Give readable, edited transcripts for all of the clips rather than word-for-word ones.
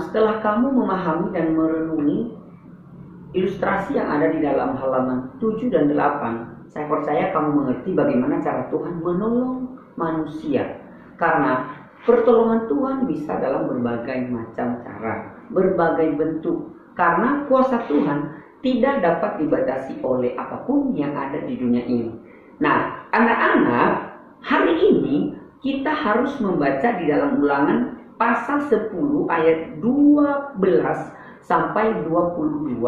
setelah kamu memahami dan merenungi ilustrasi yang ada di dalam halaman 7 dan 8, saya percaya kamu mengerti bagaimana cara Tuhan menolong manusia. Karena pertolongan Tuhan bisa dalam berbagai macam cara, berbagai bentuk. Karena kuasa Tuhan tidak dapat dibatasi oleh apapun yang ada di dunia ini. Nah, anak-anak, hari ini kita harus membaca di dalam Ulangan pasal 10 ayat 12 sampai 22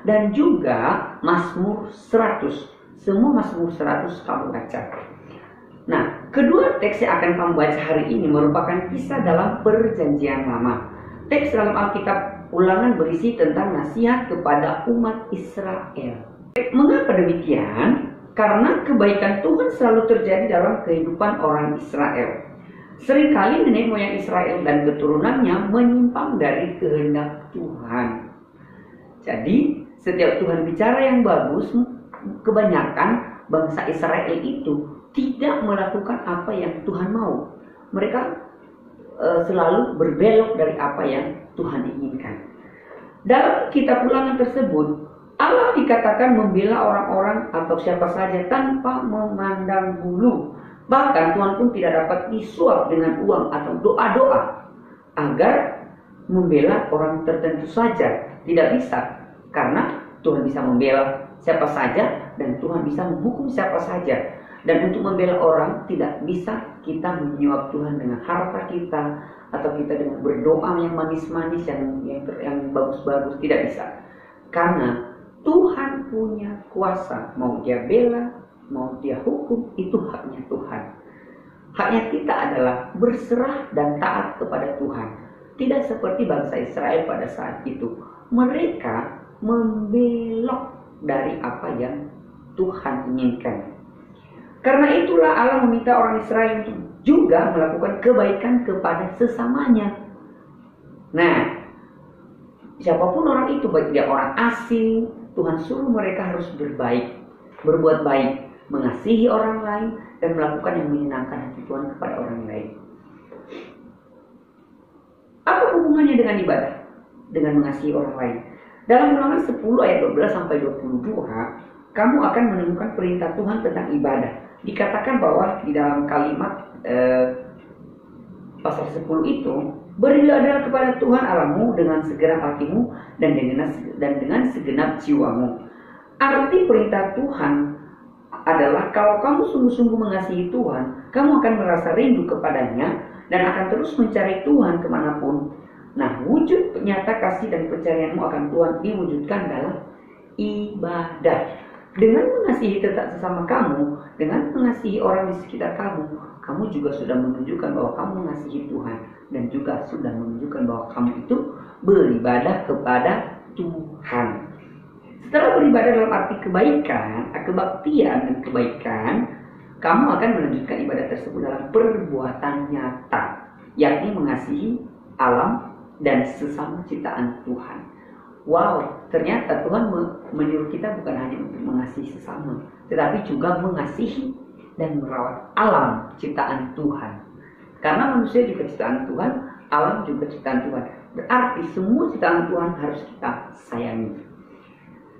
dan juga Mazmur 100. Semua Mazmur 100 kamu baca. Nah, kedua teks yang akan kamu baca hari ini merupakan kisah dalam Perjanjian Lama. Teks dalam Alkitab Ulangan berisi tentang nasihat kepada umat Israel. Mengapa demikian? Karena kebaikan Tuhan selalu terjadi dalam kehidupan orang Israel. Seringkali nenek moyang Israel dan keturunannya menyimpang dari kehendak Tuhan. Jadi, setiap Tuhan bicara yang bagus, kebanyakan bangsa Israel itu tidak melakukan apa yang Tuhan mau. Mereka selalu berbelok dari apa yang Tuhan inginkan. Dalam kitab Ulangan tersebut, Allah dikatakan membela orang-orang atau siapa saja tanpa memandang bulu. Bahkan Tuhan pun tidak dapat disuap dengan uang atau doa-doa agar membela orang tertentu saja. Tidak bisa, karena Tuhan bisa membela siapa saja dan Tuhan bisa menghukum siapa saja. Dan untuk membela orang tidak bisa kita menyuap Tuhan dengan harta kita atau kita dengan berdoa yang manis-manis yang bagus-bagus, tidak bisa. Karena Tuhan punya kuasa, mau dia bela, mau dia hukum, itu haknya Tuhan. Haknya kita adalah berserah dan taat kepada Tuhan. Tidak seperti bangsa Israel pada saat itu. Mereka membelok dari apa yang Tuhan inginkan. Karena itulah Allah meminta orang Israel juga melakukan kebaikan kepada sesamanya. Nah, siapapun orang itu, baik dia orang asing, Tuhan suruh mereka harus berbuat baik, mengasihi orang lain, dan melakukan yang menyenangkan hati Tuhan kepada orang lain. Apa hubungannya dengan ibadah? Dengan mengasihi orang lain. Dalam Ulangan 10 ayat 12 sampai 22, kamu akan menemukan perintah Tuhan tentang ibadah. Dikatakan bahwa di dalam kalimat pasal 10 itu, beribadah kepada Tuhan Allahmu dengan segenap hatimu dan dengan segenap jiwamu. Arti perintah Tuhan adalah kalau kamu sungguh-sungguh mengasihi Tuhan, kamu akan merasa rindu kepadanya dan akan terus mencari Tuhan kemanapun. Nah, wujud nyata kasih dan pencarianmu akan Tuhan diwujudkan dalam ibadah. Dengan mengasihi sesama kamu, dengan mengasihi orang di sekitar kamu, kamu juga sudah menunjukkan bahwa kamu mengasihi Tuhan dan juga sudah menunjukkan bahwa kamu itu beribadah kepada Tuhan. Setelah beribadah dalam arti kebaikan, kebaktian dan kebaikan, kamu akan melanjutkan ibadah tersebut dalam perbuatan nyata, yakni mengasihi alam dan sesama ciptaan Tuhan. Wow, ternyata Tuhan menyuruh kita bukan hanya untuk mengasihi sesama, tetapi juga mengasihi dan merawat alam ciptaan Tuhan. Karena manusia juga ciptaan Tuhan, alam juga ciptaan Tuhan. Berarti semua ciptaan Tuhan harus kita sayangi.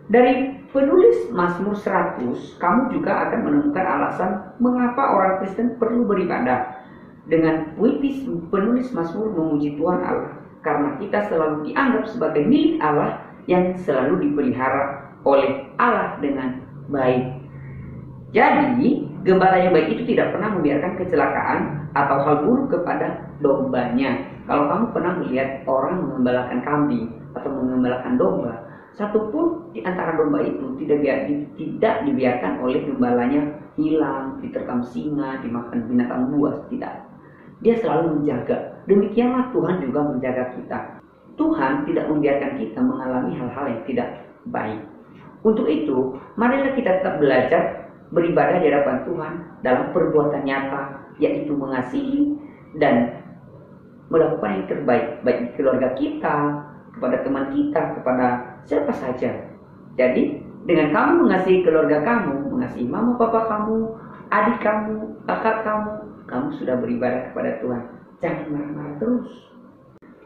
Dari penulis Mazmur 100, kamu juga akan menemukan alasan mengapa orang Kristen perlu beribadah. Dengan puitis, penulis Mazmur memuji Tuhan Allah, karena kita selalu dianggap sebagai milik Allah yang selalu dipelihara oleh Allah dengan baik. Jadi, gembala yang baik itu tidak pernah membiarkan kecelakaan atau hal buruk kepada dombanya. Kalau kamu pernah melihat orang mengembalakan kambing atau mengembalakan domba, satupun di antara domba itu tidak dibiarkan oleh gembalanya hilang, diterkam singa, dimakan binatang buas, tidak. Dia selalu menjaga. Demikianlah Tuhan juga menjaga kita. Tuhan tidak membiarkan kita mengalami hal-hal yang tidak baik. Untuk itu, marilah kita tetap belajar beribadah di hadapan Tuhan dalam perbuatan nyata, yaitu mengasihi dan melakukan yang terbaik, baik di keluarga kita, kepada teman kita, kepada siapa saja. Jadi, dengan kamu mengasihi keluarga kamu, mengasihi mama papa kamu, adik kamu, kakak kamu sudah beribadah kepada Tuhan. Jangan marah-marah terus.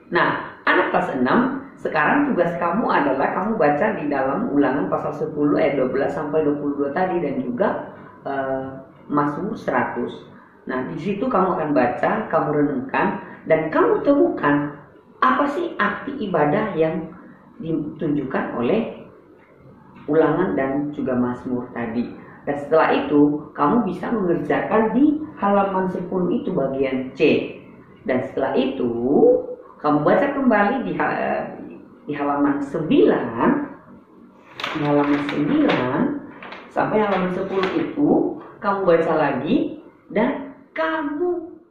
Nah, Anak kelas 6, sekarang tugas kamu adalah kamu baca di dalam Ulangan pasal 10 ayat 12 sampai 22 tadi, dan juga Mazmur 100. Nah, di situ kamu akan baca, kamu renungkan, dan kamu temukan apa sih arti ibadah yang ditunjukkan oleh Ulangan dan juga Mazmur tadi. Dan setelah itu, kamu bisa mengerjakan di halaman 10 itu bagian C. Dan setelah itu, kamu baca kembali di halaman 9, sampai halaman 10 itu kamu baca lagi dan kamu